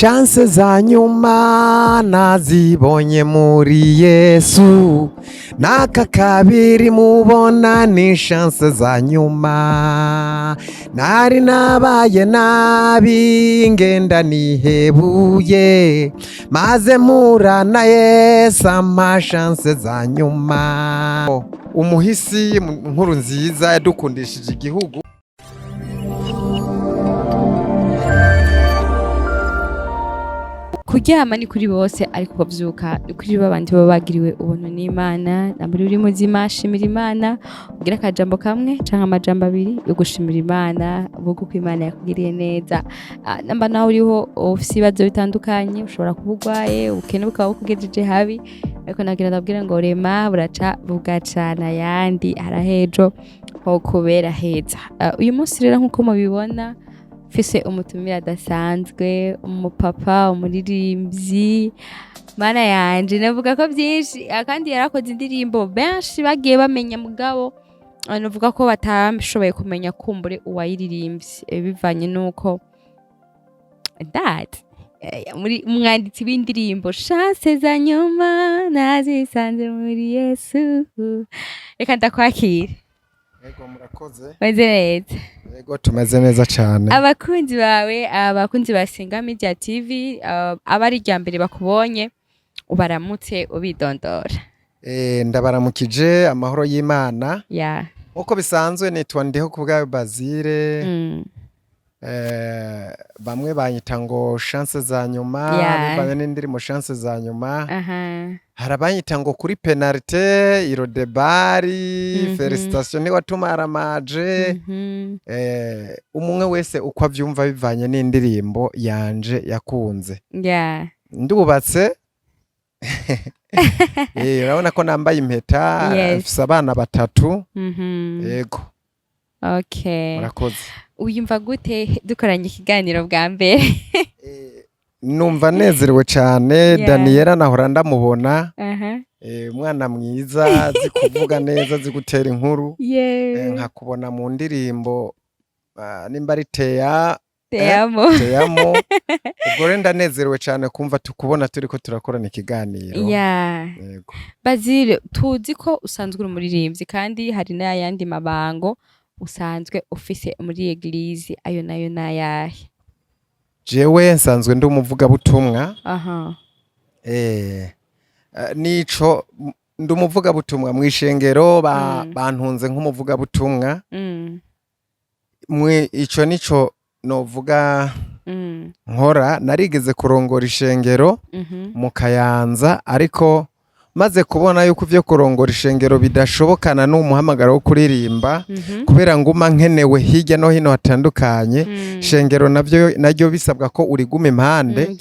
chance za nyuma nazibonye muri Yesu, n'aka kabiri mubona ni chance za nyuma. Nari nabaye nabi ngenda nihebuye, maze mpura na Yesu ampa chance za nyuma. Umuhisi inkuru nziza yadukundishije igihugu. Kuryama ni kuri bose ariko kuvyuka ni kuri babandi baba bagiriwe ubuntu n'Imana. Nambere uri muzima shimira Imana, ugira akajambo kamwe canke amajambo abiri yo gushimira Imana uvuga uko Imana yakugiriye neza. Namba nawe uriho ufise ibibazo bitandukanye, ushobora kuba urwaye, ubukene bukaba bukugejeje habi, ariko nagira ndabwira ngo rema buraca bugacana ayandi, harahejo ho kubera heza. Uyu munsi rero nkuko mubibona fise umutumira adasanzwe, umupapa, umuririmbyi, mana yanje navuga ko byinshi, kandi yarakoze indirimbo benshi bagiye bamenya, mugabo navuga ko batashoboye kumenya kumbure uwayiririmbye bivanye nuko muri umwanditsi w'indirimbo chance za nyuma nazisanze muri Yesu. Reka ndakwakire. Yego murakoze. Meze neza. Yego tumeze neza cyane. Abakunzi bawe, abakunzi ba Senga Media TV, abari rya mbere bakubonye ubaramutse ubidondora. Ndabaramukije amahoro y'Imana. Yeah. Uko bisanzwe nitwa Ndiho kubwayo Bazire. Bamwe banyita ngo chance za nyuma, bivanye n'indirimo chance za nyuma. Harabanyita ngo kuri penalite, irodebari, felicitation niwatuma aramaje. Umwe wese uko avyumva bivanye n'indirimbo yanje yakunze. Ndubatse. Urabona ko nambaye impeta, mfise abana batatu. Yego. Okay. Murakoze. Uyumva gute dukoranye ikiganiro bwa mbere? Numva nezerewe cyane. Daniela nahora ndamubona. Umwana mwiza, azi kuvuga neza, azi gutera inkuru. Nkakubona mu ndirimbo nimba ari Teyamo. Ubwo rero ndanezerewe cyane kumva tukubona turiko turakorana ikiganiro. Yego. Bazire, tuzi ko usanzwe uri umuririmbyi kandi hari n'ayandi mabango usanzwe ufise muri eglise, ayo nayo nayahe? Jewe nsanzwe ndi umuvugabutumwa. Nico ndi umuvugabutumwa mw'ishengero, bantunze nk'umuvugabutumwa. Ico nico novuga nkora. Narigeze kurongora ishengero mu Kayanza, ariko maze kubona yuko ivyo kurongora ishengero bidashobokana n'umuhamagaro wo kuririmba, kubera nguma nkenewe hirya no hino hatandukanye, ishengero naryo bisabwa ko uriguma impande.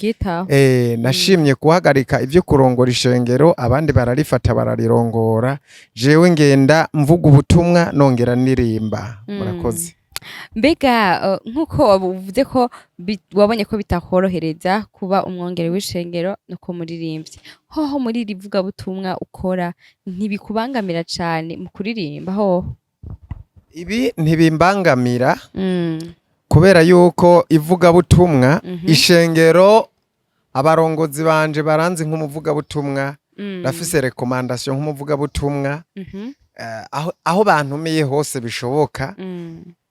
Nashimye guhagarika ivyo kurongora ishengero, abandi bararifata bararirongora, jewe ngenda mvuga ubutumwa nongera nirimba. Murakoze. Mbega nkuko wavuze ko wabonye ko bitakorohereza kuba umwongere w'ishengero no kumuririmbyi, hoho muri rivuga butumwa ukora ntibikubangamira cyane mu kuririmba? Hoho ibi ntibimbangamira, kubera yuko ivuga butumwa ishengero abarongozi banje baranzi nk'umuvuga butumwa, rafise recommandation nk'umuvuga butumwa. Aho bantumiye hose bishoboka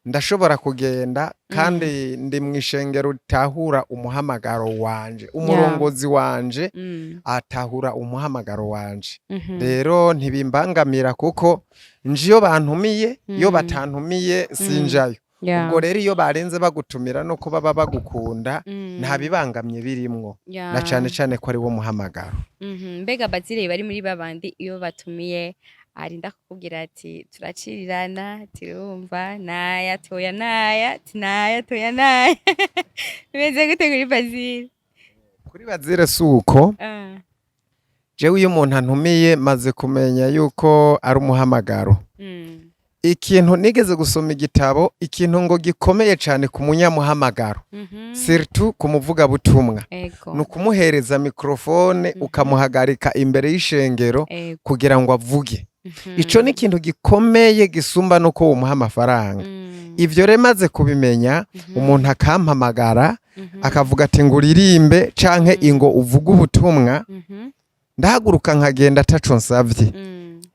ndashobora kugenda, kandi ndi mw'ishengero utahura umuhamagaro wanje, umurongozi wanje atahura umuhamagaro wanje. Rero ntibimbangamira kuko njiyo bantumiye, iyo batantumiye sinjayo. Ubwo rero iyo barenze bagutumira no kuba baba bagukunda nta bibangamye birimwo, na cane cane ko ari wo muhamagaro. Mbega Bazire bari muri babandi iyo batumiye arinda kukubwira ati turacirirana, tirumva naya toya naya, tinaya toya naya? Bimeze gute kuri Bazire? Kuri Bazire suko. Jewe iyo umuntu antumiye maze kumenya yuko ari umuhamagaro. Ikintu nigeze gusoma igitabo, ikintu ngo gikomeye cyane ku munyamuhamagaro, surtout ku muvuga butumwa, nukumuhereza mikrofone ukamuhagarika imbere y'ishengero kugira ngo avuge. Ico ni ikintu gikomeye gisumba nuko umuha amafaranga. Ivyo remaze kubimenya, umuntu akampamagara akavuga ati ngo uririmbe canke ingo uvuge ubutumwa, ndahaguruka nkagenda ataco nsavye.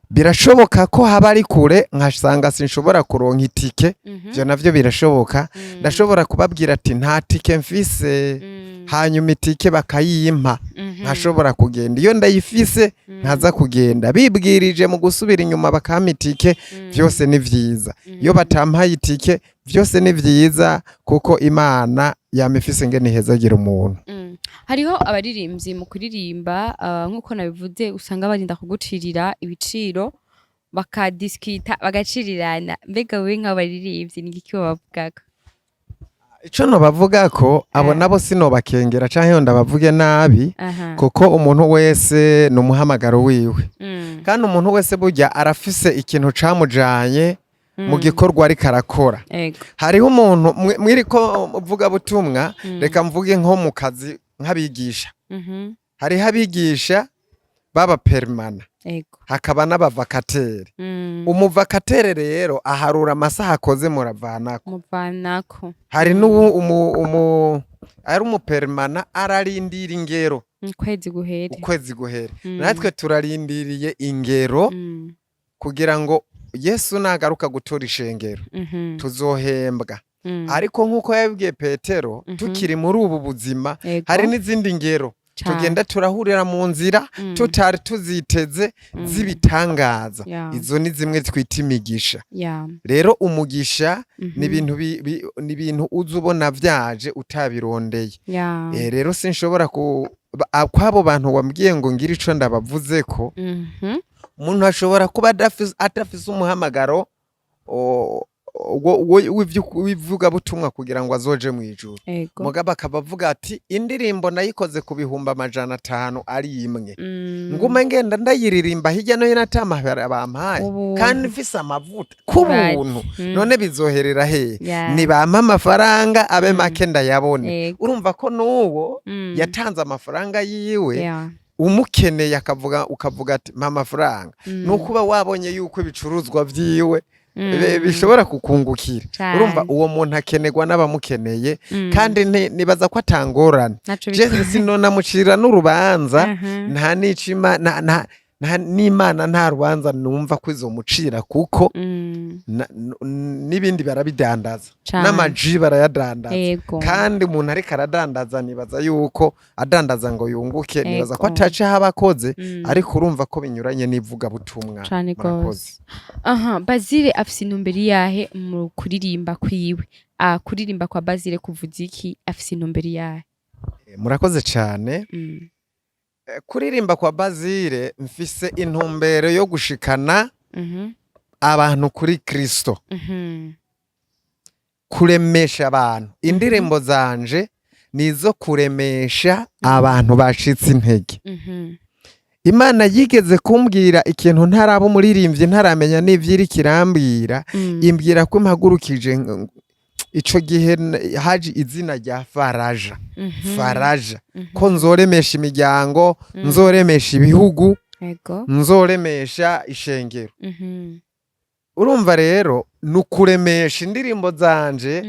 Birashoboka ko haba ari kure nkasanga sinshobora kuronka itike, ivyo navyo birashoboka. Ndashobora kubabwira ati nta tike mfise, hanyuma itike bakayimpa nkashobora kugenda. Iyo ndayifise nkaza kugenda, bibwirije mu gusubira inyuma bakampa itike, vyose ni vyiza. Iyo batampaye itike vyose ni vyiza, kuko Imana yama ifise ingene ihezagira umuntu. Hariho abaririmbyi mu kuririmba nk'uko nabivuze usanga barinda kugucirira ibiciro bakadiskita bagacirirana. Mbega wewe nk'abaririmbyi ni iki babavugako? Ico no bavuga ko abo nabo sinobakengera canke ndabavuge nabi, kuko umuntu wese n'umuhamagaro wiwe, kandi umuntu wese burya arafise ikintu camujanye mu gikorwa ariko arakora. Hariho umuntu mwiriko muvuga butumwa, reka mvuge nko mu kazi nk'abigisha. Hariho abigisha baba permana, hakaba n'abavakateri. Umuvakateri rero aharura amasaha akoze muravanako. Hari ari umupermana ararindira ingero ukwezi guhere. Natwe turarindiriye ingero kugira ngo Yesu nagaruka gutora ishengero tuzohembwa. Ariko nk'uko yabibwiye Petero, tukiri muri ubu buzima hari n'izindi ngero tugenda turahurira mu nzira tutari tuziteze z'ibitangaza. Izo ni zimwe twita imigisha. Rero umugisha ni ibintu uza ubona vyaje utabirondeye. Rero sinshobora kwabo bantu wambwiye ngo ngire ico ndabavuzeko. Umuntu ashobora kuba atafise umuhamagaro wivuga butumwa kugira ngo azoje mu ijuru, mugabo akabavuga ati indirimbo nayikoze ku 500 ari imwe, ngume ngenda ndayiririmba hirya no hino atamahera bampaye kandi mfise amavuta ku buntu. None bizoherera he? Nibampa amafaranga abe make ndayabone. Urumva ko n'uwo yatanze amafaranga yiwe umukeneye ukavuga ati mpa amafaranga, nukuba wabonye yuko ibicuruzwa vyiwe bishobora kukungukira. Urumva uwo muntu akenerwa n'abamukeneye, kandi nibaza ko atangorana. Je sinonamucira n'urubanza, nta nicima n'Imana nta rubanza numva ko izomucira, kuko n'ibindi barabidandaza, n'amaji barayadandaza. Kandi umuntu ariko aradandaza nibaza yuko adandaza ngo yunguke, nibaza ko ataca habakoze, ariko urumva ko binyuranye n'ivuga butumwa. Basile afise intumbero yahe mu kuririmba kwiwe? Kuririmba kwa Basile kuvuza iki? Afise intumbero yahe? Murakoze cyane. Kuririmba kwa Basile mfise intumbero yo gushikana abantu kuri Kristo, kuremesha abantu. Indirimbo zanje nizo kuremesha abantu bashitse intege. Imana yigeze kumbwira ikintu ntaraba umuririmbyi ntaramenya n'ivyiri kirambwira, imbwira ko mpagurukije ico gihe haji izina rya Faraja. Faraja ko nzoremesha imiryango, nzoremesha ibihugu, nzoremesha ishengero. Urumva rero nukuremesha indirimbo zanje.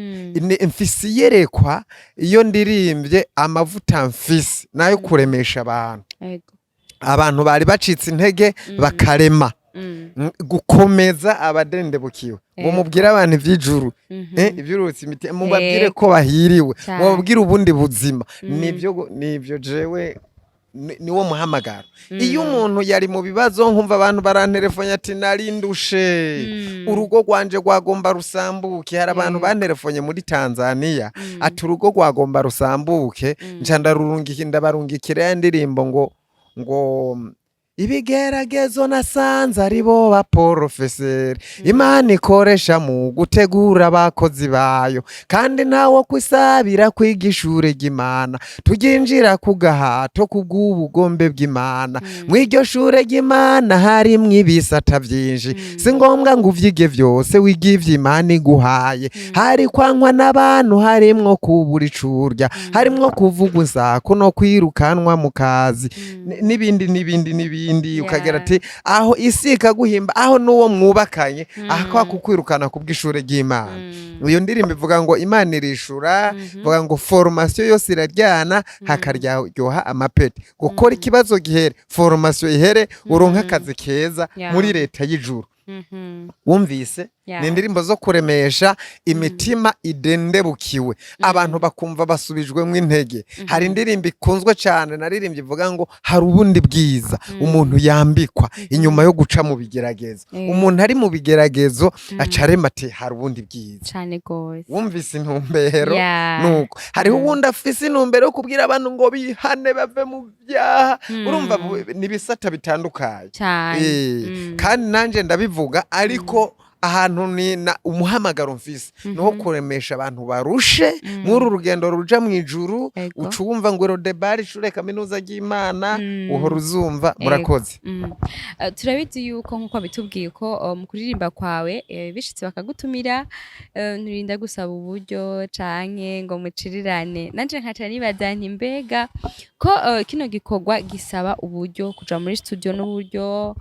Mfise yerekwa iyo ndirimbye amavuta mfise nayo kuremesha abantu bari bacitse intege bakarema, gukomeza abadendebukiwe. Ngo mubwire abantu ivy'ijuru, ivy'urutse imitima, mubabwire ko bahiriwe, mubabwire ubundi buzima. Nivyo jewe niwo muhamagaro. Iyo umuntu yari mu bibazo, nkumva abantu barantelefone ati narindushe, urugo rwanje rwagomba rusambuke. Hari abantu bantelefone muri Tanzania ati urugo rwagomba rusambuke, nca ndabarungikira ya ndirimbo ngo ibigeragezo nasanze ari bo baporofeseri Imana ikoresha mu gutegura abakozi bayo, kandi ntawo kwisabira kwiga ishure ry'Imana, tuginjira ku gahato kubw'ubugombe bw'Imana. Mw'iryo shure ry'Imana harimwo ibisata vyinshi, si ngombwa ngo uvyige vyose, wiga ivy'Imana iguhaye. Hari kwankwa n'abantu, harimwo kubura icurya, harimwo kuvuga insako no kwirukanwa mu kazi, n'ibindi. n'ibindi ukagira ati aho isi ikaguhimba aho n'uwo mwubakanye akaba kukwirukana kubw'ishure ry'Imana. Iyo ndirimbo ivuga ngo Imana irishura, ivuga ngo formation yose iraryana hakaryoha amapeti, gukora ikibazo gihere, formation ihere, uronka akazi keza muri leta y'ijuru. Wumvise ni indirimbo zo kuremesha imitima idendebukiwe, abantu bakumva basubijwemo intege. Hari indirimbo ikunzwe cyane naririmbye ivuga ngo hari ubundi bwiza umuntu yambikwa inyuma yo guca mu bigeragezo. Umuntu ari mu bigeragezo acarema ati hari ubundi bwiza cyane gose. Wumvise intumbero nuko hariho ubundi afise intumbero yo kubwira abantu ngo bihane bave mu byaha. Urumva nibisata bitandukanye kandi nanje ndabivuga, ariko ahantu ni umuhamagaro mfise no kuremesha abantu barushe muri urugendo ruja mu ijuru. Ucumva ngo Rodebari ishure kaminuza y'Imana uhora uzumva. Murakoze. Turabizi yuko nkuko bitubwiye ko mu kuririmba kwawe bishitse bakagutumira nturinda gusaba uburyo canke ngo mucirirane. Nanje nkaca nibaza nti mbega ko kino gikorwa gisaba uburyo kuja muri studio n'uburyo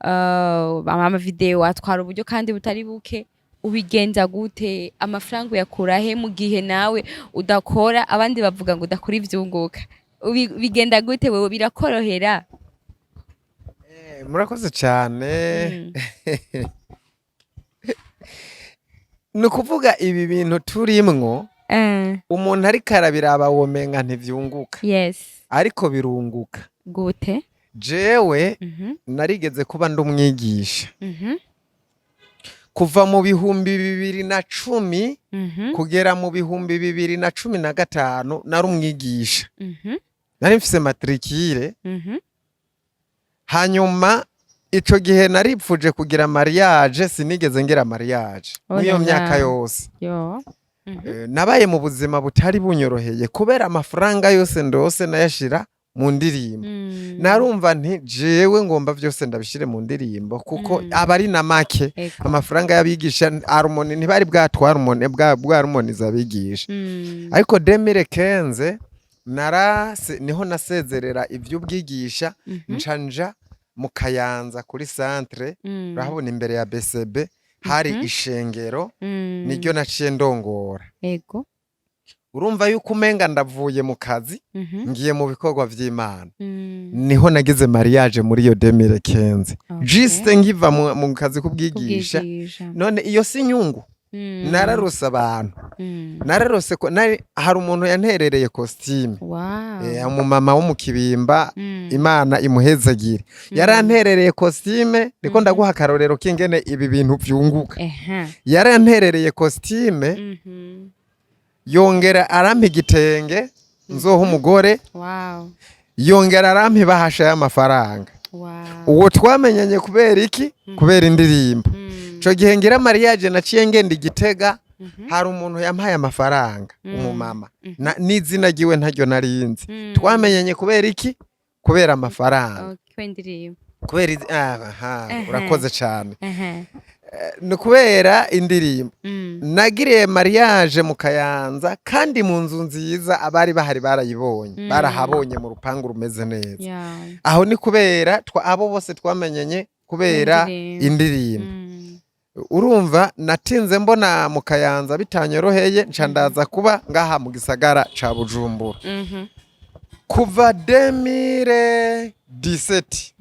ama video atwara uburyo kandi butari buke, ubigenza gute? Amafaranga uyakura he mu gihe nawe udakora? Abandi bavuga ngo udakora ivyunguka, bigenda gute wewe, birakorohera? Murakoze cyane. Ni kuvuga ibi bintu turimwo umuntu ariko arabiraba womenga ntivyunguka, ariko birunguka. Gute? Jewe narigeze kuba ndumwigisha kuva mu 2010 kugera mu 2015 nari umwigisha. Nari mfise matricule. Hanyuma ico gihe naripfuje kugira mariage, sinigeze ngira mariage niyo myaka yose. Nabaye mu buzima butari bunyoroheye kubera amafaranga yose ndose nayashira mu ndirimbo. Narumva nti jewe ngomba vyose ndabishire mu ndirimbo kuko abari na make amafaranga y'abigisha harmoni ntibari bwatwara bwa harmoniza abigisha. Ariko 2015 niho nasezerera ivy'ubwigisha ncanja mu Kayanza kuri centre, urahabona imbere ya BCB hari ishengero, niryo naciye ndongora. Urumva yuko umenga ndavuye mu kazi ngiye mu bikorwa vy'Imana. Niho nagize mariage muri iyo 2015 juste ngiva mu kazi kubwigisha. None iyo si nyungu, nararose abantu, nararose ko hari umuntu yanterereye costume. Umumama wo mu Kibimba, Imana imuhezagire, yaranterereye costume. Niko ndaguha akarorero kingene ibi bintu vyunguka. Yaranterereye costume, yongera arampa igitenge nzoha umugore, yongera arampa ibahasha y'amafaranga. Uwo twamenyanye kubera iki? Kubera indirimbo. Ico gihe ngira mariage naciye ngenda Igitega, hari umuntu yampaye amafaranga, umumama n'izina giwe ntaryo narinzi. Twamenyanye kubera iki? Kubera amafaranga. Urakoze cyane. Ni kubera indirimbo. Nagiriye mariage mu Kayanza kandi mu nzu nziza, abari bahari barayibonye, barahabonye mu rupangu rumeze neza. Aho ni kubera abo bose twamenyenye kubera indirimbo. Urumva natinze mbona mu Kayanza bitanyoroheye, ncandaza kuba ngaha mu gisagara ca Bujumbura. Kuva 2017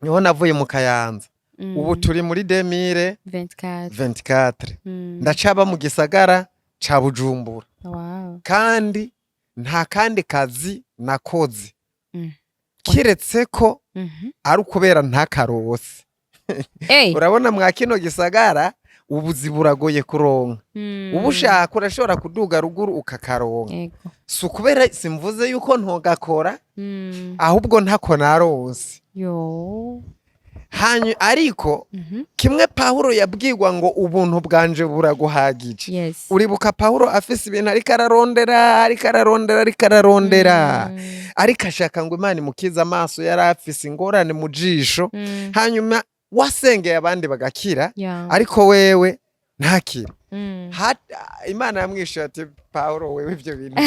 niho navuye mu Kayanza. Ubu turi muri 2024 ndacaba mu gisagara ca Bujumbura. Kandi nta kandi kazi nakoze kiretse ko ari ukubera ntakarose. Urabona mwa kino gisagara ubuzi buragoye kuronka. Ubushaka urashobora kuduga ruguru ukakaronka. Si ukubera simvuze yuko ntogakora, ahubwo ntako naronse. Ariko kimwe Pawulo yabwirwa ngo ubuntu bwanje buraguhagije. Uribuka Pawulo afise ibintu ariko ararondera, ariko ashaka ngo Imana imukize amaso. Yari afise ingorane mu jisho, hanyuma wasengeye abandi bagakira, ariko wewe ntakire. Imana yamwishuye ati Paulo wewe ivyo bintu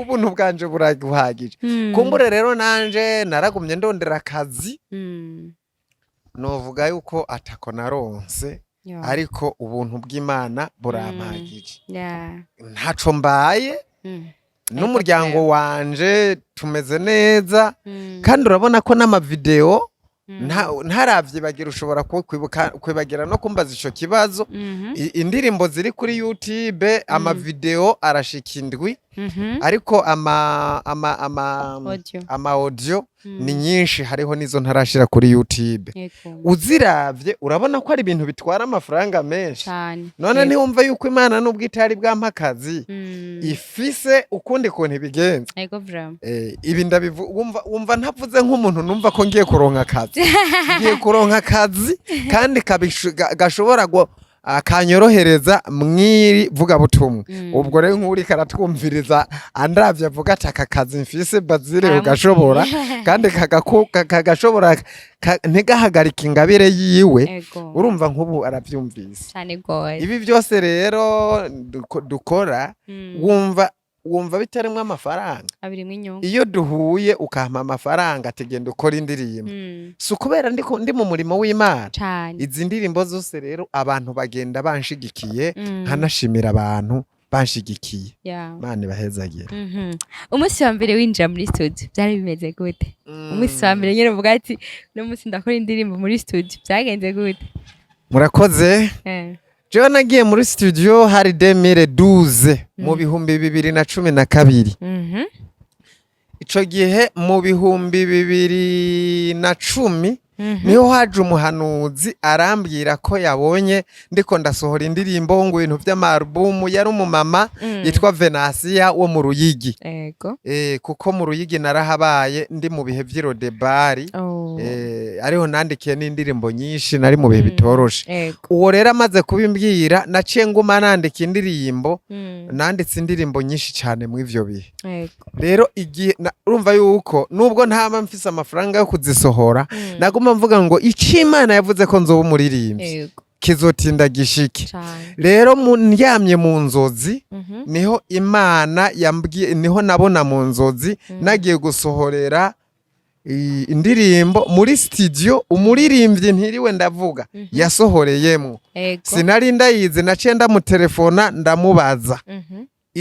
ubuntu bwanje buraguhagije. Kumbure rero nanje naragumye ndondera akazi, novuga yuko atako naronse, ariko ubuntu bw'Imana burampagije. Ntaco mbaye, n'umuryango wanje tumeze neza, kandi urabona ko n'amavideo ntaravyibagira ushobora kwibagira no kumbaza ico kibazo. Indirimbo ziri kuri YouTube amavideo arashika indwi, ariko ama audio ni nyinshi, hariho nizo ntarashira kuri YouTube. Uziravye urabona ko ari ibintu bitwara amafaranga menshi. None ntiwumva yuko Imana nubwo itari bwampakazi ifise ukundi kuntu ibigenza. Ibi wumva ntavuze nk'umuntu numva ko ngiye kuronka akazi. Ngiye kuronka akazi kandi gashobora akanyorohereza mwiri vuga butumwa. Ubwo rero nk'uri karatwumviriza andavye avuga ati aka kazi mfise Bazile ugashobora, kandi kagashobora ntigahagarika ingabire yiwe. Urumva nk'ubu aravyumvise. Ibi byose rero dukora wumva bitarimwe amafaranga, iyo duhuye ukampa amafaranga ategenda ukora indirimbo, si ukubera ndi mu murimo w'Imana. Izi ndirimbo zose rero abantu bagenda banshigikiye, nkanashimira abantu banshigikiye. Imana ibahezagire. Umunsi wa mbere winjira muri studio byari bimeze gute? Umunsi wa mbere nyine uvuga ati no munsi ndakora indirimbo muri studio, byagenze gute? Murakoze. Jewe nagiye muri studio hari 2012 mu bihumbi 2012. Ico gihe mu bihumbi 2010 niho haje umuhanuzi arambwira ko yabonye ndiko ndasohora indirimbo ngo ibintu vy'amarubumu. Yari umumama yitwa Venasia wo mu Ruyigi. Kuko mu Ruyigi narahabaye ndi mu bihe vy'irodebari. Ariho nandikiye n'indirimbo nyinshi, nari mu bihe bitoroshe. Uwo rero amaze kubimbwira naciye nguma nandika indirimbo, nanditse indirimbo nyinshi cyane mu ivyo bihe. Rero igihe urumva yuko nubwo ntama mfise amafaranga yo kuzisohora, naguma mvuga ngo Imana yavuze ko nzoba umuririmbyi kizotinda gishike. Rero ndyamye mu nzozi, niho Imana yambwiye, niho nabona mu nzozi nagiye gusohorera indirimbo muri studio umuririmbyi ntiriwe ndavuga yasohoreyemo. Sinari ndayizi, naciye ndamutelefona ndamubaza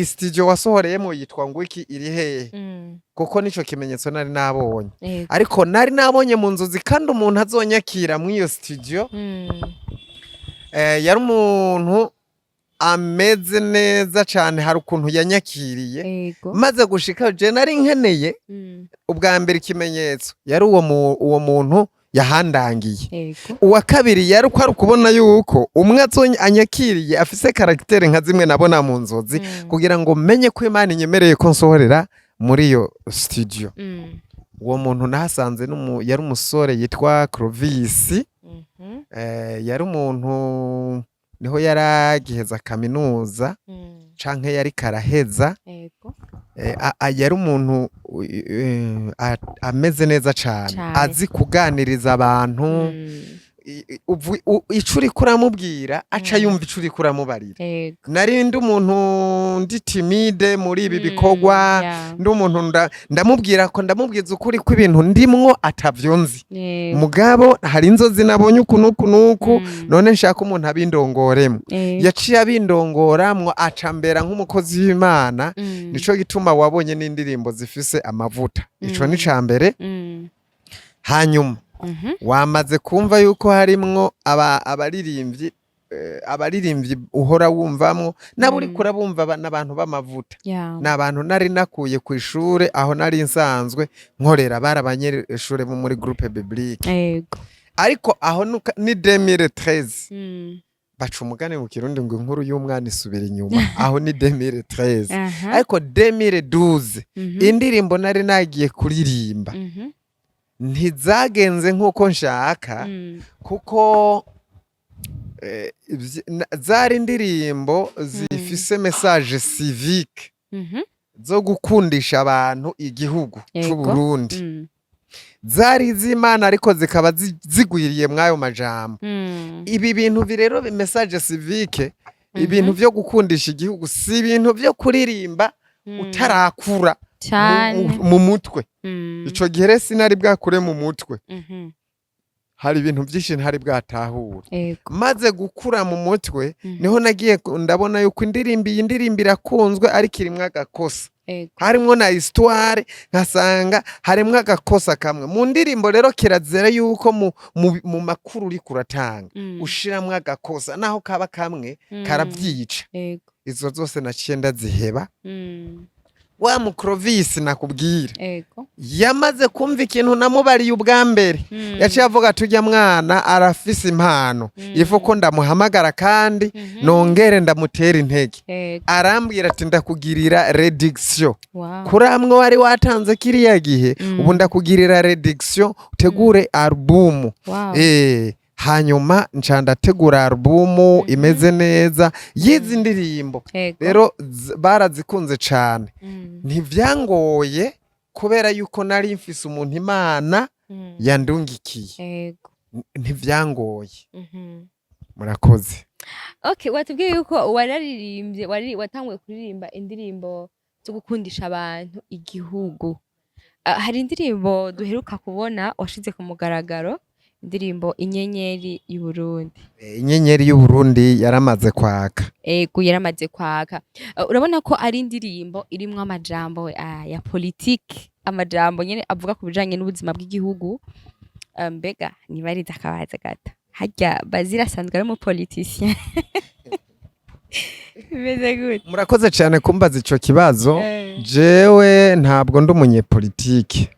studio wasohoreyemo yitwa ngwiki iri hehe, kuko nico kimenyetso nari nabonye. Ariko nari nabonye mu nzozi kandi umuntu azonyakira mu iyo studio yari umuntu ameze neza cyane, hari ukuntu yanyakiriye. Maze gushika je nari nkeneye ubwa mbere ikimenyetso yari uwo muntu yahandangiye. Uwa kabiri yari uko ari kubona yuko umwe anyakiriye afise karaktere nka zimwe nabona mu nzozi, kugira ngo menye ko Imana inyemereye ko nsohorera muri iyo studio. Uwo muntu nahasanze yari umusore yitwa Clovis. Yari umuntu niho yaragiheza kaminuza canke yari karaheza. Yari umuntu ameze neza cane, azi kuganiriza abantu. Icuri kuramubwira aca yumva icuri kuramubarira. Nari ndi umuntu ndi timide muri ibi bikorwa, ndi umuntu ndamubwira ko ndamubwiza ukuri ko ibintu ndimwo atavyonzi. Mugabo hari inzozi nabonye ukunuku, none nshaka umuntu abindongoremo. Yaciye abindongoramwo acambera nk'umukozi w'Imana. Nico gituma wabonye n'indirimbo zifise amavuta. Ico ni cambere. Hanyuma wamaze kumva yuko harimwo abaririmbyi uhora wumvamwo, nabo uri kurabumva n'abantu b'amavuta. N'abantu nari nakuye ku ishure aho nari nsanzwe nkorera, bari abanyeshure bo muri groupe biblique. Ariko aho ni 2013 baca umugani mu Kirundi ngo inkuru y'umwana isubira inyuma. Aho ni 2013. Ariko 2012 indirimbo nari nagiye kuririmba ntizagenze nk'uko nshaka, kuko zari indirimbo zifise message civique zo gukundisha abantu igihugu c'u Burundi. Zari iz'Imana ariko zikaba zigwiriye mwayo majambo. Ibi bintu rero message civique ibintu vyo gukundisha igihugu si ibintu vyo kuririmba utarakura mu mutwe. Ico gihe rero sinari bwakure mu mutwe, hari ibintu byinshi ntari bwatahure. Maze gukura mu mutwe niho nagiye ndabona yuko iyi ndirimbo irakunzwe ariko irimwo agakosa, harimwo na histoire, nkasanga harimwo agakosa kamwe mu ndirimbo. Rero kirazira yuko mu makuru uri kuratanga ushiramwo agakosa, naho kaba kamwe karavyica. Izo zose naciye ndaziheba. Wa mukrovisi nakubwira yamaze kumva ikintu namubariye ubwa mbere, yaciye avuga tujya mwana arafise impano, ifu ko ndamuhamagara kandi nongere ndamutera intege. Arambwira ati ndakugirira rediction kuri amwe wari watanze kiriya gihe, ubu ndakugirira rediction utegure albumu. Hanyuma nca ndategura albumu imeze neza y'izi ndirimbo. Rero barazikunze cane, ntivyangoye kubera yuko nari mfise umuntu Imana yandungikiye, ntivyangoye. Murakoze. Watubwiye yuko wararirimbye, watanguye kuririmba indirimbo zo gukundisha abantu igihugu. Hari indirimbo duheruka kubona washize ku mugaragaro, indirimbo Inyenyeri y'Uburundi. Inyenyeri y'Uburundi yaramaze kwaka. Yaramaze kwaka. Urabona ko ari indirimbo irimwo amajambo ya politike, amajambo nyene avuga ku bijanye n'ubuzima bw'igihugu. Mbega nibariza akabaza gato, harya Bazira asanzwe ari umupoliticien? Bimeze gute? Murakoze cyane kumbaza ico kibazo. Jewe ntabwo ndi umunyepolitike,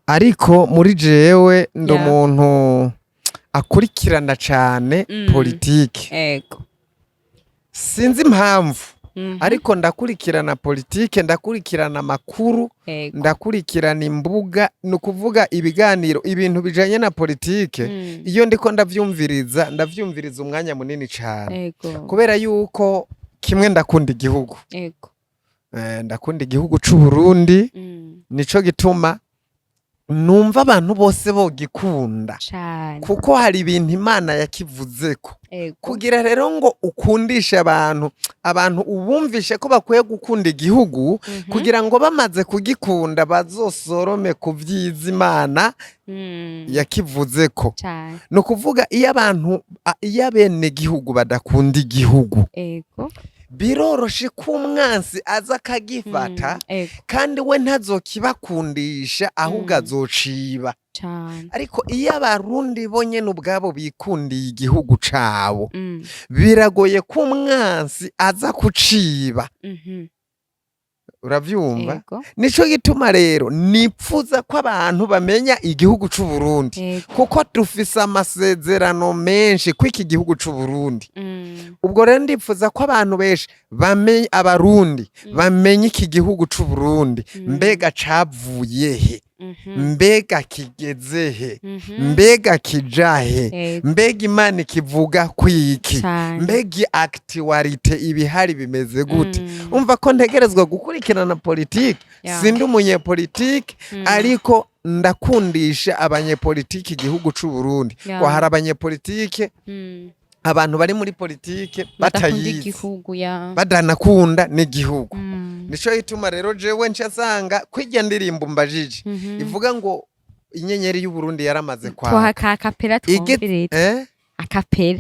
ariko muri jewe ndo umuntu akurikirana cane politike. Sinzi impamvu, ariko ndakurikirana politike, ndakurikirana amakuru, ndakurikirana imbuga, nukuvuga ibiganiro, ibintu bijanye na politike. Iyo ndiko ndavyumviriza umwanya munini cane, kubera yuko kimwe ndakunda igihugu, ndakunda igihugu c'u Burundi. Nico gituma numva abantu bose bogikunda, kuko hari ibintu Imana yakivuzeko. Kugira rero ngo ukundishe abantu ubumvishe ko bakwiye gukunda igihugu, kugira ngo bamaze kugikunda bazosorome ku vyiza Imana yakivuzeko. No kuvuga iyo abene gihugu badakunda igihugu, biroroshe ko umwansi aza akagifata, kandi we ntazokibakundisha ahubwo azociba. Ariko iyo abarundi bo nyene ubwabo bikundiye igihugu cabo, biragoye ko umwansi aza kuciba. Uravyumva? Nico gituma rero nipfuza ko abantu bamenya igihugu c'u Burundi, kuko dufise amasezerano menshi kw'iki gihugu c'u Burundi. Ubwo rero ndipfuza ko abantu benshi bamenye, abarundi bamenye iki gihugu c'u Burundi, mbega cavuye he, mbega kigeze he, mbega kijahe, mbega Imana ikivuga kwiki, mbega actualite ibihari bimeze gute. Umva ko ntegerezwa gukurikirana politike, sindi umunyepolitike, ariko ndakundisha abanyepolitike igihugu c'u Burundi. Ko hari abanyepolitike, abantu bari muri politike batayizi, badanakunda n'igihugu. Nico gituma rero jewe ncasanga kwirya ndirimbo mbajije ivuga ngo Inyenyeri y'Uburundi yaramaze kwa akapera twumvirije. Akapera.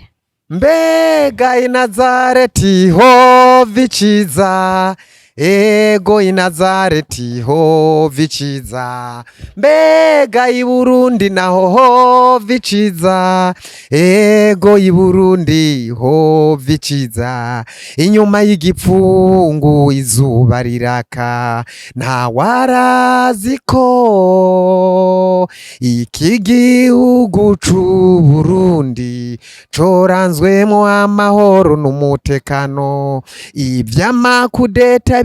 Mbega i Nazareti ho viciza, ego i Nazareti ho viciza, mbega i Burundi naho ho viciza, ego i Burundi ho viciza. Inyuma y'igipfungu izuba riraka, nta warazi ko iki gihugu c'u Burundi coranzwemwo amahoro n'umutekano, ivy'amakudeta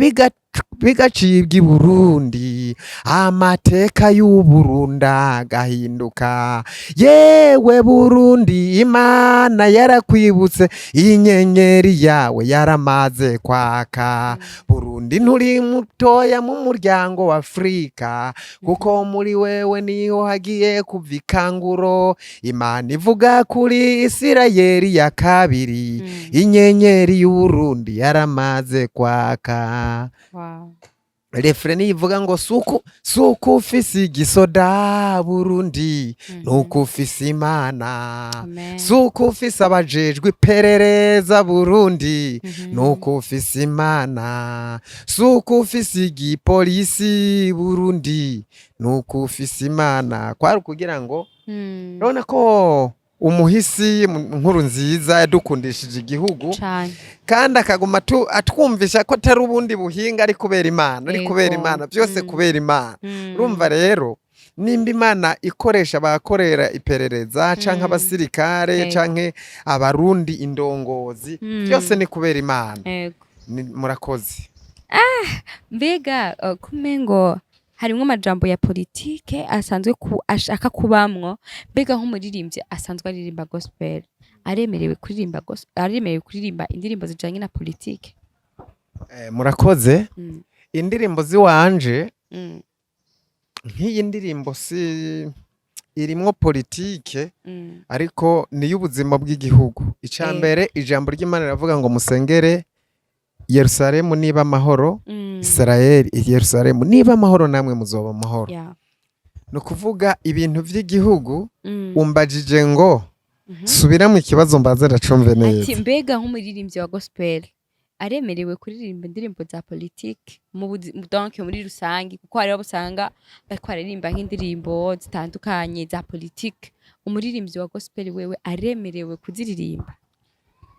bigacibwa i Burundi, amateka y'u Burundi agahinduka. Yewe Burundi, Imana yarakwibutse, inyenyeri yawe yaramaze kwaka. Burundi nturi mutoya mu muryango wa Afrika, kuko muri wewe niho hagiye kuva ikanguro Imana ivuga kuri Isirayeli ya kabiri inyenyeri y'Uburundi yaramaze kwaka. Wow. Refreni ivuga ngo suku ufise igisoda Burundi nuko ufise Imana. Amen. Suku ufise abajejwe iperereza Burundi nuko ufise Imana. Suku ufise igipolisi Burundi nuko ufise Imana. Kwari kugira ngo urabona ko umuhisi nkuru nziza yadukundishije igihugu Cane. kandi akaguma atwumvisha ko atari ubundi buhinga ari kubera Imana, ari kubera Imana, byose kubera Imana. Urumva rero nimba Imana ikoresha abakorera iperereza canke abasirikare canke abarundi indongozi byose ni kubera Imana. Ego. Murakoze. Mbega kumengo harimwo amajambo ya politike asanzwe ashaka kubamwo, mbega nk'umuririmbyi asanzwe aririmba gospel aremerewe kuririmba indirimbo zijanye na politike? Murakoze. Indirimbo ziwanje nk'iyi ndirimbo si irimwo politike ariko ni y'ubuzima bw'igihugu. Icambere ijambo ry'Imana riravuga ngo musengere Yerusalemu niba amahoro, Israeli Yerusalemu niba amahoro namwe muzoba amahoro. No kuvuga ibintu vy'igihugu umbajije ngo subira mu kibazo mbaza ndacumve neza. Ati mbega nk'umuririmbyi wa gospel aremerewe kuririmba indirimbo za politike donc muri rusangi, kuko hariho busanga bariko baririmba nk'indirimbo zitandukanye za politike, umuririmbyi wa gospel wewe aremerewe kuziririmba?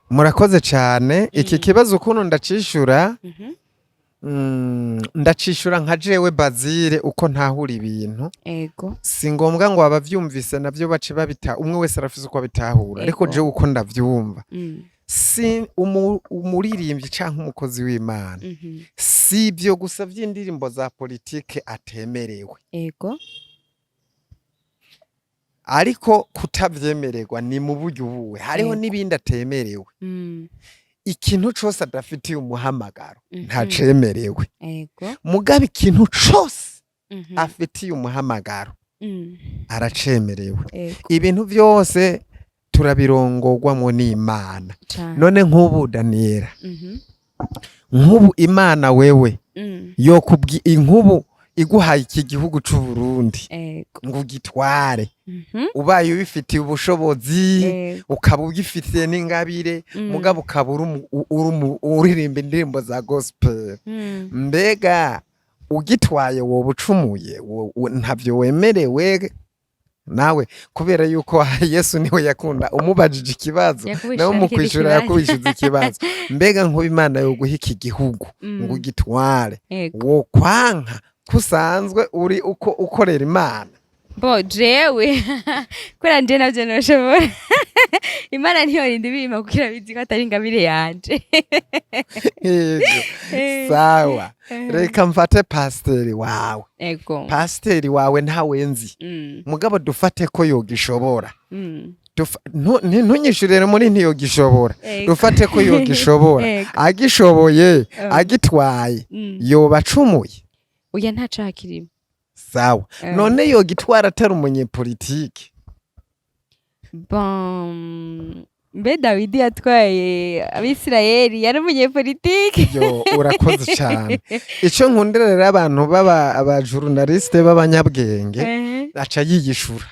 Murakoze cyane. Iki kibazo ukuntu ndacishura ndacishura nka jewe Bazire uko ntahura ibintu. Ego. Si ngombwa ngo abavyumvise navyo bace babita umwe wese arafise uko abitahura, ariko jewe uko ndavyumva si umuririmbyi canke umukozi w'Imana si ibyo gusa vy'indirimbo za politike atemerewe. Ego. Ariko kutavyemererwa ni mu buryo buwe, hariho n'ibindi atemerewe. Ikintu cose adafitiye umuhamagaro ntacemerewe. Ego. Mugabe ikintu cose afitiye umuhamagaro aracemerewe. Ibintu byose turabirongorwamo n'Imana. None nk'ubu Daniela, nk'ubu Imana wewe yo inkubu iguhaye iki gihugu c'u Burundi ngo ugitware, ubaye ubifitiye ubushobozi ukaba ugifitiye n'ingabire, mugabo ukaba uririmba indirimbo za gospel, mbega ugitwaye wowe ucumuye ntavyo wemerewe nawe, kubera yuko Yesu niwe yakunda umubajije ikibazo nawe umukwishura yakwishuza ikibazo. Mbega nk'ubu Imana yo guha iki gihugu ngo ugitware wo kwanka kusanzwe uri uko ukorera Imana? Bo jewe kwera nje navyo noshobora Imana niyo rindi bima kugira bizi ko atari ingabire yanje. Sawa, reka mfate pasiteri wawe. Ego. Pasiteri wawe ntawe nzi, mugabo dufate ko yogishobora. Ntunyishurire muri ntiyogishobora, dufate ko yogishobora. Agishoboye agitwaye yoba acumuye? Oya ntacaha kirimo. Sawa. None yogitwara atari umunyepolitike? Mbe Dawidi yatwaye Abisirayeli yari umunyepolitike? Yo, urakoze cyane. Ico nkundira rero abantu abajurnaliste b'abanyabwenge aca yiyishura.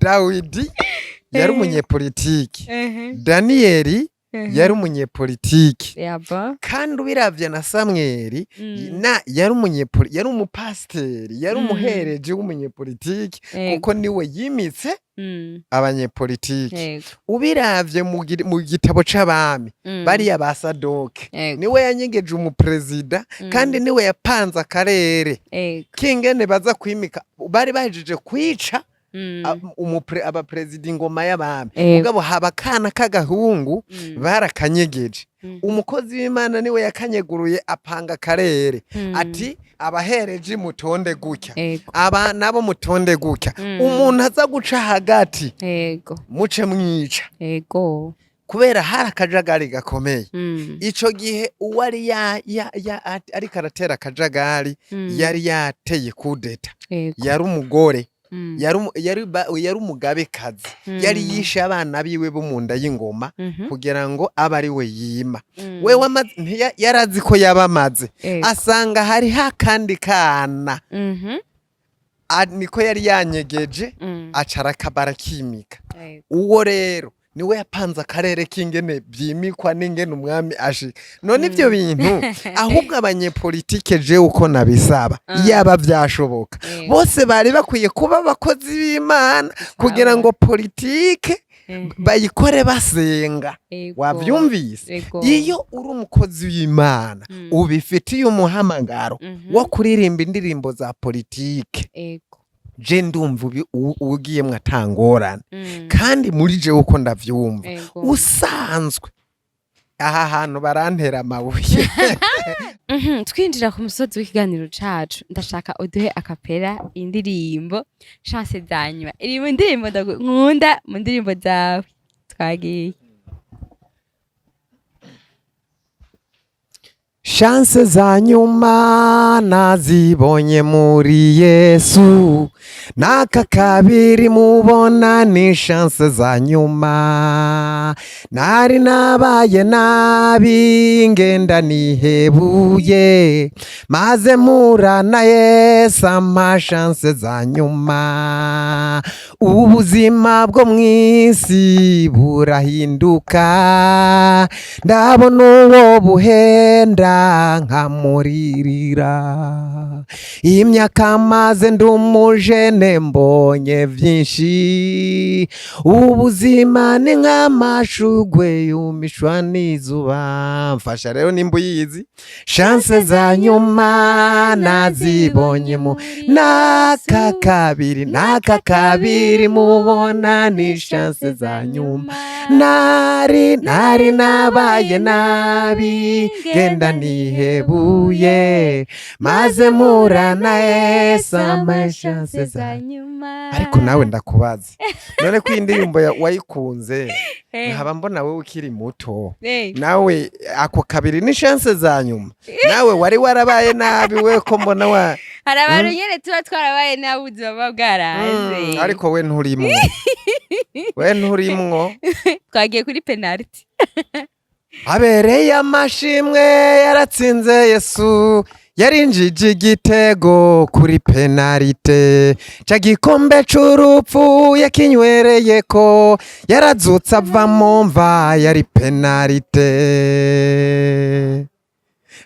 Dawidi yari umunyepolitike, Danieli yari umunyepolitike, kandi ubiravye na Samweli yari umupasiteri, yari umuhereje w'umunyepolitike, kuko niwe yimitse abanyepolitike. Ubiravye mu gitabo c'abami bariya ba Sadoke niwe yanyegeje umuperezida, kandi niwe yapanze akarere kingene baza kwimika. Bari bahejeje kwica abaperezida ingoma y'abami, mugabo haba kana k'agahungu barakanyegeje. Umukozi w'Imana niwe yakanyeguruye apanga akarere, ati abahereje mutonde gutya, aba nabo mutonde gutya, umuntu aza guca hagati muce mwica, kubera hari akajagari gakomeye. Ico gihe uwari ariko aratera akajagari yari yateye kudeta, yari umugore yari umugabekazi yari yishe abana biwe bo mu nda y'ingoma kugira ngo abe ari we yima we yari azi ko yabamaze asanga hariho akandi kana niko yari yanyegeje acara akabara kimika uwo rero niwe yapanze akarere k'ingene byimikwa n'ingene umwami ashika none ibyo bintu ahubwo abanyepolitike je uko nabisaba yaba byashoboka bose bari bakwiye kuba abakozi b'Imana kugira ngo politike bayikore basenga wabyumvise iyo uri umukozi w'Imana ubifitiye umuhamagaro wo kuririmba indirimbo za politike je ndumva ugiye mwatangorana kandi muri je uko ndavyumva usanzwe aha hantu barantera amabuye twinjira ku musozi w'ikiganiro cacu ndashaka uduhe akapera indirimbo chance zanyuma iri mu ndirimbo nkunda mu ndirimbo zawe twagiye chance za nyuma nazibonye muri Yesu naka kabiri mubona ni chance za nyuma nari nabaye nabi ngenda nihebuye maze murana Yesu ama chance za nyuma ubuzima bwo mwisi burahinduka ndabona uwo buhenda nkamuririra imyaka maze ndumujene mbonye vyinshi ubuzima ni nk'amashugwe yumishwa n'izuba mfasha rero nimba uyizi chance za nyuma nazibonye mu naka kabiri mubona ni chance za nyuma nari nabaye nabi genda nihebuye maze murana Yesu ama chance za nyuma ariko nawe ndakubaza none ko indirimbo wayikunze nkaba mbona wowe ukiri muto nawe ako kabiri ni chance za nyuma nawe wari warabaye nabi we ko mbona hari abantu nyene tuba twarabaye nabi ubuzima bwaraze ariko we nturimwo twagiye kuri penalty abereye amashimwe yaratsinze Yesu yarinjije igitego kuri penalite ca gikombe c'urupfu yakinywereye ko yarazutse ava mu mva yari penalite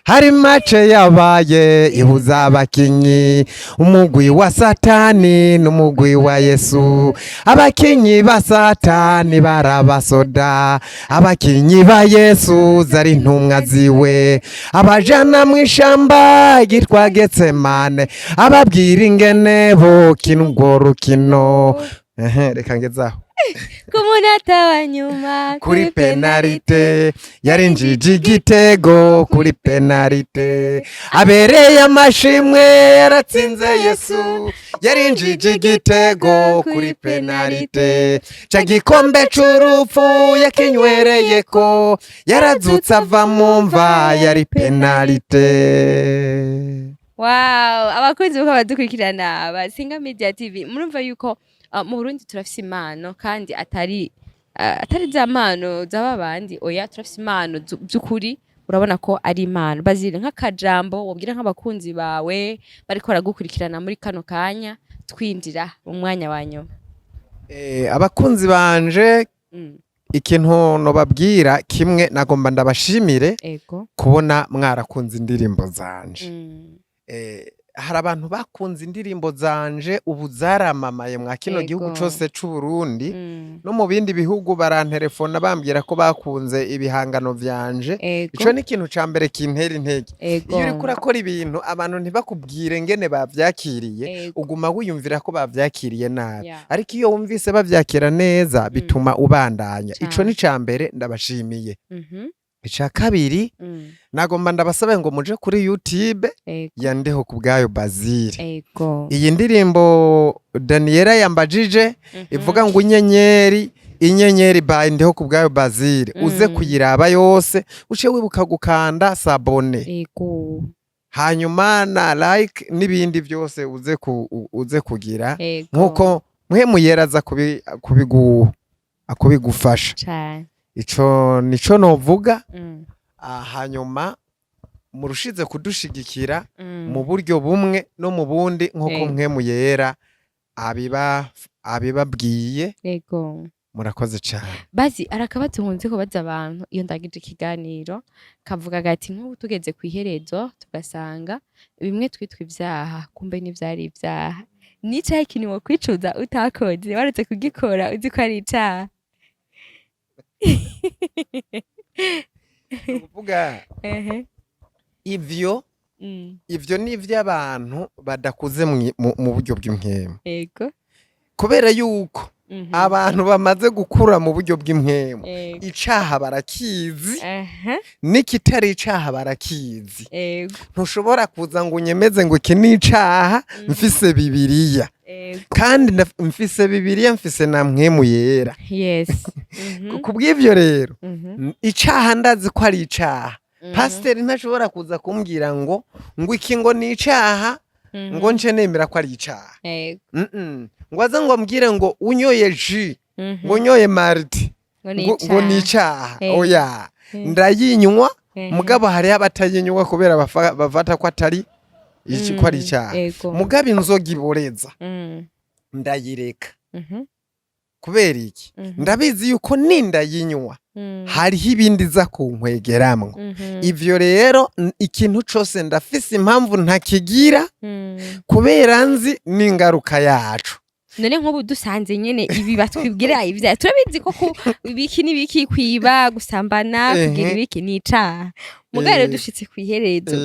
hari mace yabaye ihuza abakinyi umugwi wa Satani n'umugwi wa Yesu abakinyi ba Satani barabasoda abakinyi ba Yesu zari intumwa ziwe abajana mu ishamba ryitwa Getsemane ababwira ingene bokina urwo rukino reka ngezaho kumunota wa nyuma kuri penalite yarinjije igitego kuri penalite abereye amashimwe yaratsinze Yesu yarinjije igitego kuri penalite ca gikombe c'urupfu yakinywereye ko yarazutse ava mu mva yari penalite. Wow, abakunzi bako badukurikirana Basinga Media TV murumva yuko mu Burundi turafise impano kandi atari za mpano z'aba bandi oya turafise impano by'ukuri urabona ko ari impano bazire nk'akajambo wabwira nk'abakunzi bawe bariko baragukurikirana muri kano kanya twinjira mu mwanya wa nyuma. Abakunzi banje ikintu no babwira kimwe nagomba ndabashimire kubona mwarakunze indirimbo zanje. Hari abantu bakunze indirimbo zanje ubu zaramamaye mwa kino gihugu cose c'u Burundi no mu bindi bihugu barantelefona bambwira ko bakunze ibihangano vyanje. Ico ni ikintu ca mbere kintera intege. Iyo uriko urakora ibintu abantu ntibakubwire ngene bavyakiriye uguma wiyumvira ko bavyakiriye nabi, ariko iyo wumvise bavyakira neza bituma ubandanya. Ico ni ca mbere ndabashimiye. Ica kabiri nagomba ndabasabe ngo muje kuri YouTube yandeho kubgayo Bazile. Iyi ndirimbo Daniela yambajije ivuga ngo inyenyeri bandeho kubgayo Bazile uze kuyiraba yose uce wibuka gukanda sabone. hanyuma na like n'ibindi byose uze kugira Yego. nk'uko mpwemu yera aza kubigufasha Cane. ico nico novuga. Mm. Hanyuma murushize kudushigikira Mm. mu buryo bumwe no mu bundi nk'uko mpwemu yera abibabwiye. Yego. Murakoze cyane. Bazi arakabazo nkunze kubaza abantu iyo ndagije ikiganiro kavuga gati nk'ubu tugeze ku iherezo tugasanga bimwe twitwa ivyaha kumbe n'ivyari ivyaha. Ni icaha ikintu wo kwicuza utakoze waretse kugikora uzi ko ari icaha. Kuvuga ivyo ni ivy'abantu badakuze mu buryo bw'impwemu. Yego. Kubera yuko abantu bamaze gukura mu buryo bw'impwemu icaha barakizi n'ikitari icaha barakizi. Ntushobora kuza ngo unyemeze ngo iki ni icaha mfise Bibiliya kandi mfise Bibiliya mfise na mpwemu yera. Kubw'ivyo rero icaha ndazi ko ari icaha. Pasiteri ntashobora kuza kumbwira ngo iki ngo ni icaha ngo nce nemera ko ari icaha. Ngo aza ngo ambwire ngo unyoye ji ngo unyoye mariti ngo ni icaha. Oya, ndayinywa mugabo hariho abatayinywa kubera bafata ko atari ko ari icaha. Mugabo inzoga iboreza ndayireka. Kubera iki? Ndabizi yuko nindayinywa hariho ibindi za kunkwegeramwo. Ivyo rero ikintu cose ndafise impamvu ntakigira kubera nzi n'ingaruka yacu. None nk'ubu dusanze nyene ibi batwibwira ivya turabizi ko ibiki n'ibiki kwiba gusambana kugira ibiki ni icaha. Mugare dushitse kwiherezo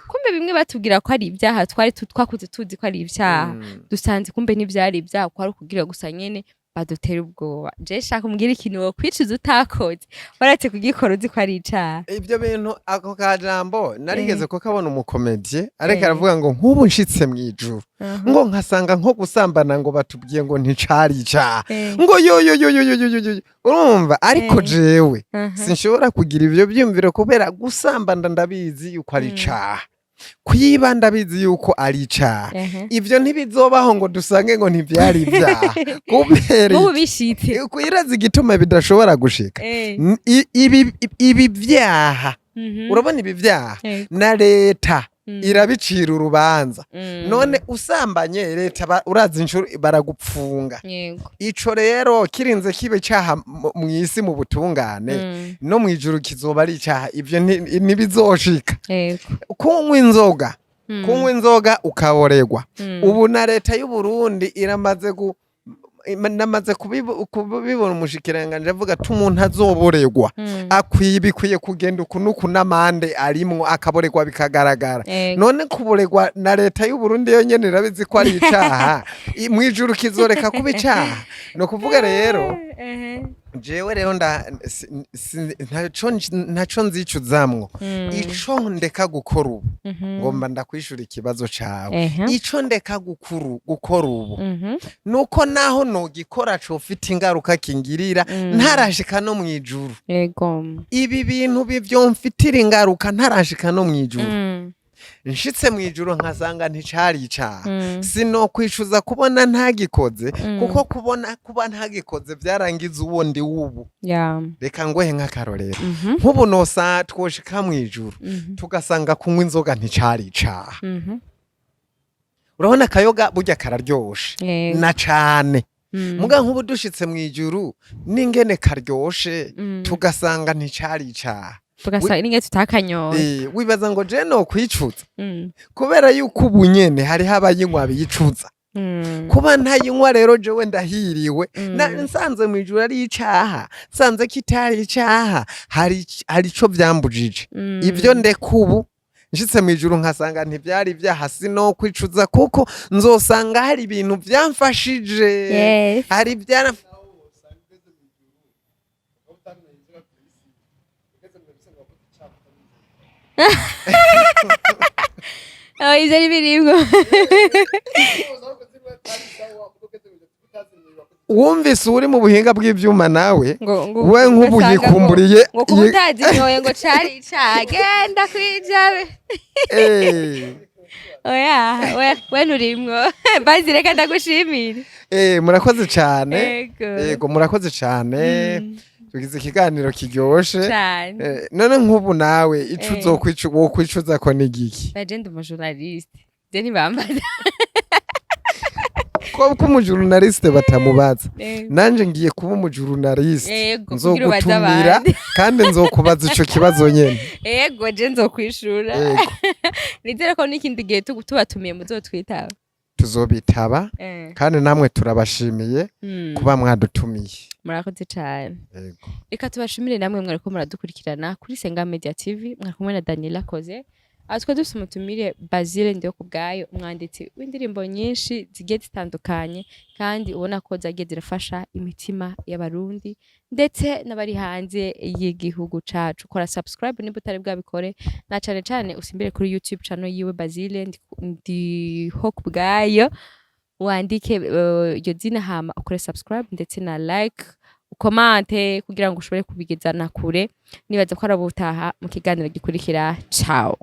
kumbe bimwe batubwira ko ari ivyaha twari twakuze tuzi ko ari ivyaha dusanze kumbe n'ivyari ivyaha ko ari kugira gusa nyene badutera ubwoba. Je shaka umbwira ikintu wo kwicuza utakoze waretse kugikora uzi ko ari icaha. Ivyo bintu ako kajambo narigeze ko kabona umukomedie ariko aravuga ngo nk'ubu nshitse mwijuru ngo nkasanga nko gusambana ngo batubwiye ngo nticari icaha ngo yo urumva. Ariko jewe sinshobora kugira ivyo byumviro kubera gusambana ndabizi yuko ari icaha, kwiba ndabizi yuko ari icaha. Ivyo ntibizobaho ngo dusange ngo ntivyari ivyaha kubera kwiraza igituma bidashobora gushika. Ibi vyaha urabona ibi vyaha na leta irabicira urubanza. None usambanye leta urazi inshuro baragupfunga. Ico rero kirinze kibe caha mw'isi mu butungane no mwijuru kizoba ari icaha. Ivyo ntibizoshika. Kunywa inzoga ukaboregwa. Ubu na leta y'u Burundi namaze kubibona umushikiranganje avuga ati umuntu azoboregwa bikwiye kugenda uku n'amande arimwo akaboregwa bikagaragara. None kuboregwa na leta y'u Burundi yo nyene irabizi ko ari icaha mwijuru kizoreka kuba icaha. No kuvuga rero jewe rero ntaco nzicuzamwo. Ico ndeka gukora ubu ngomba ndakwishura ikibazo cawe. Ico ndeka gukora ubu nuko naho nogikora cofite ingaruka kingirira ntarashika no mwijuru. Ibi bintu bivyo mfitira ingaruka ntarashika no mwijuru. Nshitse mwijuru nkasanga nticari icaha sinokwicuza kubona ntagikoze kuko kuba ntagikoze vyarangiza uwo ndi ubu. Reka ngohe nk'akarorero nk'ubu nosa twoshika mwijuru tugasanga kunywa inzoga nticari icaha. Urabona akayoga burya kararyoshe na cane. Muga nk'ubu dushitse mwijuru n'ingene karyoshe tugasanga nticari icaha. Tugasanga ninge tutakanyoye. Wibaza ngo je no kwicuza kubera yuko ubu nyene hariho abayinywa bicuza. Kuba ntayinywa rero jewe ndahiriwe. Nsanze mwijuru ari icaha nsanze kitari icaha hari ico vyambujije. Ivyo ndekubu nshitse mwijuru nkasanga ntivyari vyaha sino kwicuza kuko nzosanga hari ibintu vyamfashije. Hari vyara ivyo ni birimwo. wumvise uri mu buhinga bw'ivyuma nawe ngo we nk'ubu yikumburiye ngo kuba utazi nyoye ngo cari cagenda kwijabe oya we nurimwo bazi reka ndagushimire murakoze cyane Yego. yego murakoze cyane tugize ikiganiro kiryoshe cyane none nk'ubu nawe ico wokwicuza ko n'igiki bagenda umujournaliste je ntibambaza ko umujurnaliste batamubaza nanje ngiye kuba umujurnaliste Yego, nzogutumira kandi nzokubaza ico kibazo nyene yego je nzokwishura Yego. nizere ko n'ikindi gihe tubatumiye muzotwitaba tuzobitaba kandi namwe turabashimiye kuba mwadutumiye murakoze cyane Yego. reka tubashimire namwe mwariko muradukurikirana kuri Senga Media TV mwari kumwe na Daniela Koze atwa dufite umutumire Basile Ndiyokubwayo umwanditsi w'indirimbo nyinshi zigiye zitandukanye kandi ubona ko zagiye zirafasha imitima y'abarundi ndetse n'abari hanze y'igihugu cacu kora subscribe niba utari bwabikore na cyane cyane usimbire kuri YouTube channel yiwe Basile Ndiyokubwayo wandike iyo zina hama ukore subscribe ndetse na like ukomante kugira ngo ushobore kubigezana kure nibaza ko arabutaha mu kiganiro gikurikira ciao